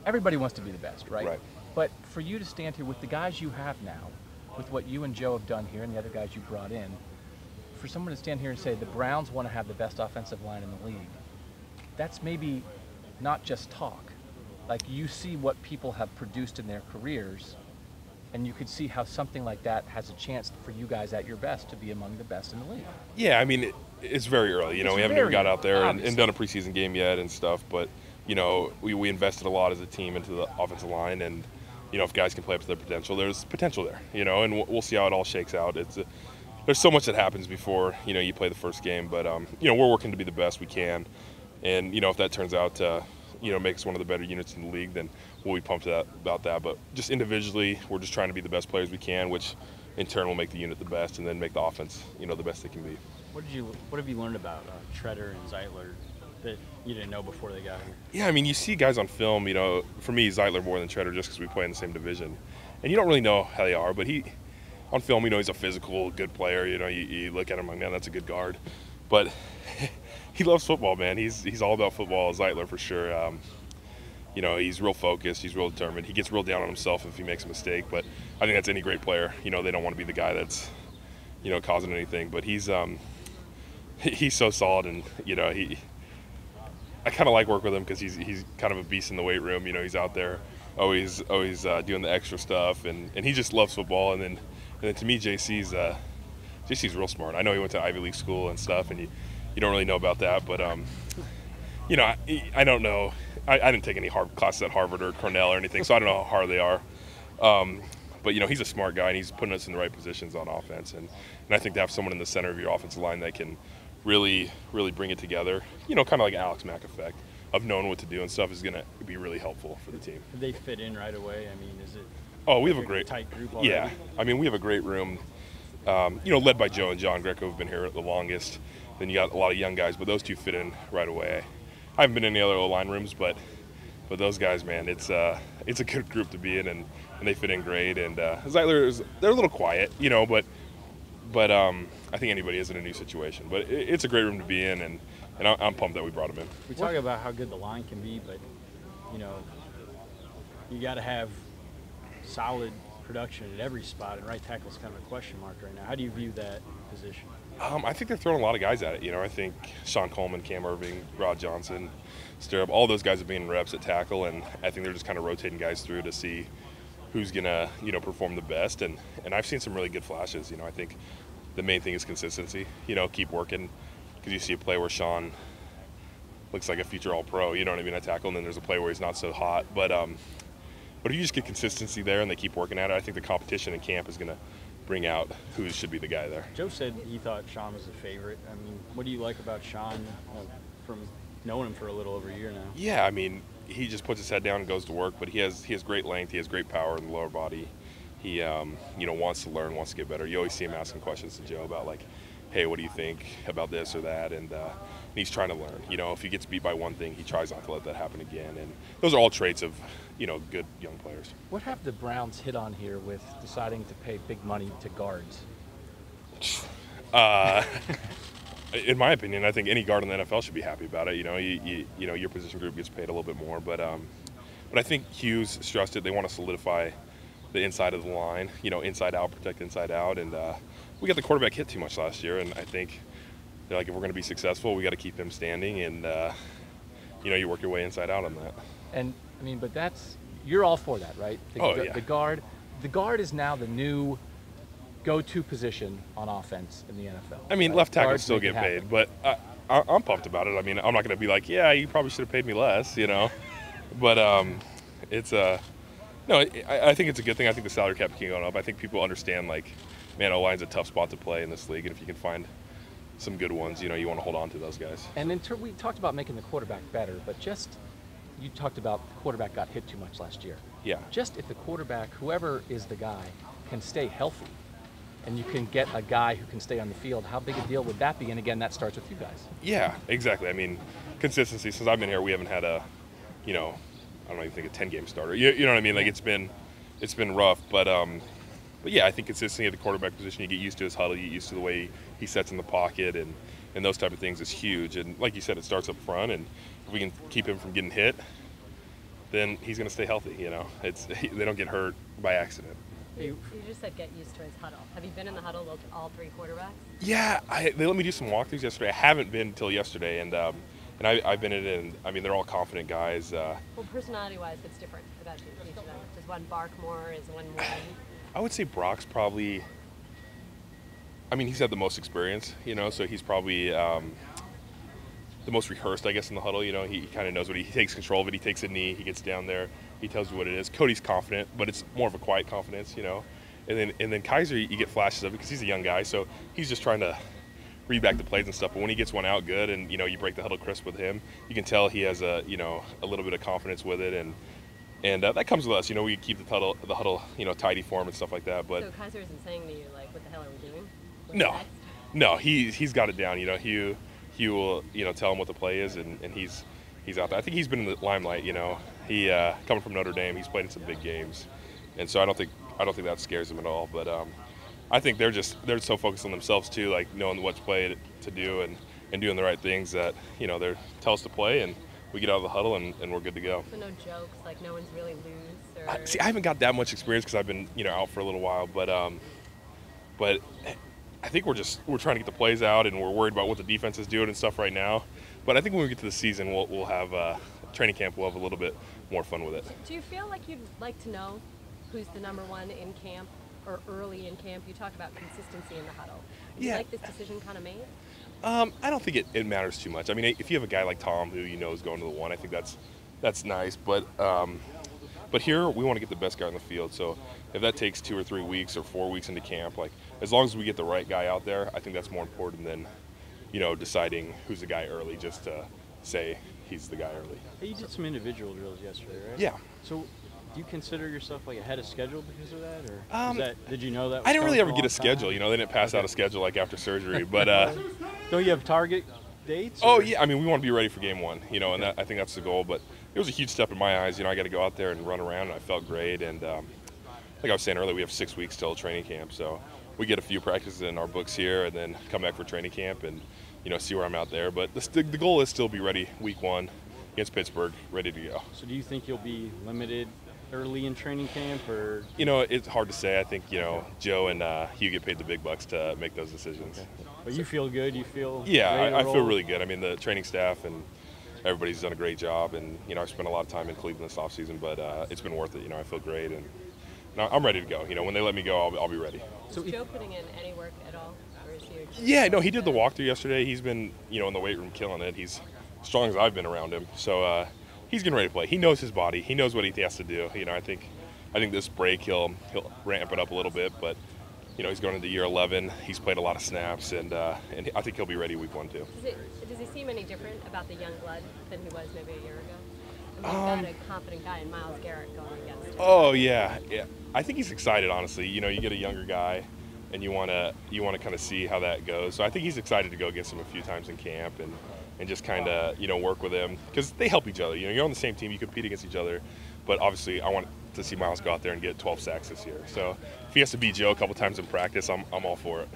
everybody wants to be the best, right? Right. But for you to stand here with the guys you have now, with what you and Joe have done here and the other guys you brought in, for someone to stand here and say the Browns want to have the best offensive line in the league, that's maybe not just talk. Like, you see what people have produced in their careers, and you could see how something like that has a chance for you guys at your best to be among the best in the league. Yeah, I mean, it's very early. You know, It's we haven't even very got early, out there and obviously. done a preseason game yet and stuff. But, you know, we invested a lot as a team into the offensive line. And, you know, if guys can play up to their potential, there's potential there, you know, and we'll see how it all shakes out. There's so much that happens before, you know, you play the first game. But, you know, we're working to be the best we can. And, you know, if that turns out to, you know, make us one of the better units in the league, then we'll be pumped about that. But just individually, we're just trying to be the best players we can, which in turn will make the unit the best and then make the offense, you know, the best they can be. What have you learned about Treader and Zeitler that you didn't know before they got here? Yeah, I mean, you see guys on film, you know, for me, Zeitler more than Treader just because we play in the same division. And you don't really know how they are, but on film, you know, he's a physical, good player. You know, you look at him like, man, that's a good guard. But he loves football, man. He's all about football, Zeitler for sure. You know, he's real focused. He's real determined. He gets real down on himself if he makes a mistake. But I think that's any great player. You know, they don't want to be the guy that's, you know, causing anything. But he's so solid, and you know, I kind of like work with him because he's kind of a beast in the weight room. You know, he's out there always doing the extra stuff, and he just loves football. And then to me, JC's real smart. I know he went to Ivy League school and stuff, and you don't really know about that, but you know, I don't know. I didn't take any hard classes at Harvard or Cornell or anything, so I don't know how hard they are. But you know, he's a smart guy, and he's putting us in the right positions on offense. And I think to have someone in the center of your offensive line that can really bring it together, you know, kind of like an Alex Mack effect of knowing what to do and stuff, is going to be really helpful for the team. Did they fit in right away? I mean, is it? Oh, we have a great tight group already? Yeah, I mean, we have a great room. You know, led by Joe and John Greco, who've been here the longest. Then you got a lot of young guys, but those two fit in right away. I haven't been in any other O-line rooms, but those guys, man, it's a good group to be in, and they fit in great. And Zeitler, they're a little quiet, you know, but I think anybody is in a new situation. But it's a great room to be in, and I'm pumped that we brought him in. We talk about how good the line can be, but you know, you got to have solid production at every spot, and right tackle is kind of a question mark right now. How do you view that position? I think they're throwing a lot of guys at it. You know, I think Sean Coleman, Cam Irving, Rod Johnson, Stirrup, all those guys have been in reps at tackle, and I think they're just kind of rotating guys through to see who's gonna, you know, perform the best. And I've seen some really good flashes. You know, I think the main thing is consistency. You know, keep working, because you see a play where Sean looks like a future All-Pro. You know what I mean? At tackle, and then there's a play where he's not so hot. But if you just get consistency there and they keep working at it, I think the competition in camp is gonna bring out who should be the guy there. Joe said he thought Sean was a favorite. I mean, what do you like about Sean from knowing him for a little over a year now? Yeah, I mean, he just puts his head down and goes to work, but he has great length, he has great power in the lower body. He you know, wants to learn, wants to get better. You always see him asking questions to Joe about, like, hey, what do you think about this or that? And he's trying to learn. You know, if he gets beat by one thing, he tries not to let that happen again. And those are all traits of, you know, good young players. What have the Browns hit on here with deciding to pay big money to guards? In my opinion, I think any guard in the NFL should be happy about it. You know, you know, your position group gets paid a little bit more, but I think Hughes stressed it. They want to solidify the inside of the line. You know, inside out, protect inside out, and we got the quarterback hit too much last year, and I think they're like, if we're going to be successful, we got to keep him standing, and you know, you work your way inside out on that. And I mean, but you're all for that, right? Yeah. The guard is now the new go-to position on offense in the NFL. I mean, right? left tackles Guards still make it get paid, happen. but I'm pumped about it. I mean, I'm not going to be like, yeah, you probably should have paid me less, you know. But it's no, I think it's a good thing. I think the salary cap can go up. I think people understand, like, man, O-line's a tough spot to play in this league, and if you can find some good ones, you know, you want to hold on to those guys. And we talked about making the quarterback better, but you talked about the quarterback got hit too much last year. Yeah. Just if the quarterback, whoever is the guy, can stay healthy, and you can get a guy who can stay on the field, how big a deal would that be? And again, that starts with you guys. Yeah, exactly. I mean, consistency. Since I've been here, we haven't had a, you know, I don't even think a 10-game starter. You know what I mean? Like, it's been rough, but yeah, I think consistency at the quarterback position, you get used to his huddle, you get used to the way he sets in the pocket, and those type of things is huge. And like you said, it starts up front, and if we can keep him from getting hit, then he's going to stay healthy. You know, they don't get hurt by accident. You just said get used to his huddle. Have you been in the huddle with all three quarterbacks? Yeah, they let me do some walkthroughs yesterday. I haven't been until yesterday, and I've been in it, and I mean they're all confident guys. Well, personality-wise, what's different about each of them? Does one bark more? Is one more? I would say Brock's probably. I mean, he's had the most experience, you know, so he's probably the most rehearsed, I guess, in the huddle. You know, he kind of knows he takes control of it. He takes a knee. He gets down there. He tells you what it is. Cody's confident, but it's more of a quiet confidence, you know. And then Kaiser, you get flashes of it because he's a young guy, so he's just trying to read back the plays and stuff. But when he gets one out good, and you know, you break the huddle crisp with him, you can tell he has a little bit of confidence with it, and that comes with us. You know, we keep the huddle, you know, tidy for him and stuff like that. But so Kaiser isn't saying to you like, "What the hell are we doing?" No, he's got it down. You know, Hugh will, you know, tell him what the play is, and he's out there. I think he's been in the limelight. You know, he coming from Notre Dame, he's played in some big games, and so I don't think that scares him at all. But I think they're so focused on themselves too, like knowing what play to do and doing the right things that, you know, they tell us to play, and we get out of the huddle and we're good to go. So no jokes, like no one's really loose. Or... See, I haven't got that much experience because I've been, you know, out for a little while, but I think we're trying to get the plays out, and we're worried about what the defense is doing and stuff right now. But I think when we get to the season, we'll have training camp. We'll have a little bit more fun with it. Do you feel like you'd like to know who's the number one in camp or early in camp? You talk about consistency in the huddle. Do you like this decision kind of made? I don't think it matters too much. I mean, if you have a guy like Tom who you know is going to the one, I think that's nice. But here we want to get the best guy on the field. So if that takes 2 or 3 weeks or 4 weeks into camp, like as long as we get the right guy out there, I think that's more important than, you know, deciding who's the guy early just to say he's the guy early. Hey, you did some individual drills yesterday, right? Yeah. So do you consider yourself like ahead of schedule because of that, or did you know that? I didn't really ever get a schedule. You know, they didn't pass out a schedule like after surgery. But don't you have target dates? Oh yeah, I mean we want to be ready for game one. You know, and I think that's the goal. But it was a huge step in my eyes. You know, I got to go out there and run around, and I felt great. And like I was saying earlier, we have 6 weeks till training camp, so we get a few practices in our books here, and then come back for training camp and, you know, see where I'm out there. But the goal is still be ready week 1 against Pittsburgh, ready to go. So do you think you'll be limited early in training camp, or? You know, it's hard to say. I think, you know, Joe and Hugh get paid the big bucks to make those decisions. Okay. But you feel good? You feel Yeah, I feel really good. I mean, the training staff and everybody's done a great job, and, you know, I've spent a lot of time in Cleveland this offseason, but it's been worth it. You know, I feel great, and I'm ready to go. You know, when they let me go, I'll be ready. So is Joe putting in any work at all? Or is he Yeah, no, he did the walkthrough yesterday. He's been, you know, in the weight room killing it. He's as strong as I've been around him. So he's getting ready to play. He knows his body. He knows what he has to do. You know, I think this break he'll ramp it up a little bit, but, you know, he's going into year 11. He's played a lot of snaps, and I think he'll be ready week 1 too. Does he seem any different about the young blood than he was maybe a year ago? I mean, you've got a confident guy in Myles Garrett going against him. Oh yeah. I think he's excited. Honestly, you know, you get a younger guy, and you want to kind of see how that goes. So I think he's excited to go against him a few times in camp and just kind of, you know, work with him because they help each other. You know, you're on the same team, you compete against each other, but obviously I want to see Myles go out there and get 12 sacks this year. So if he has to beat Joe a couple times in practice, I'm all for it.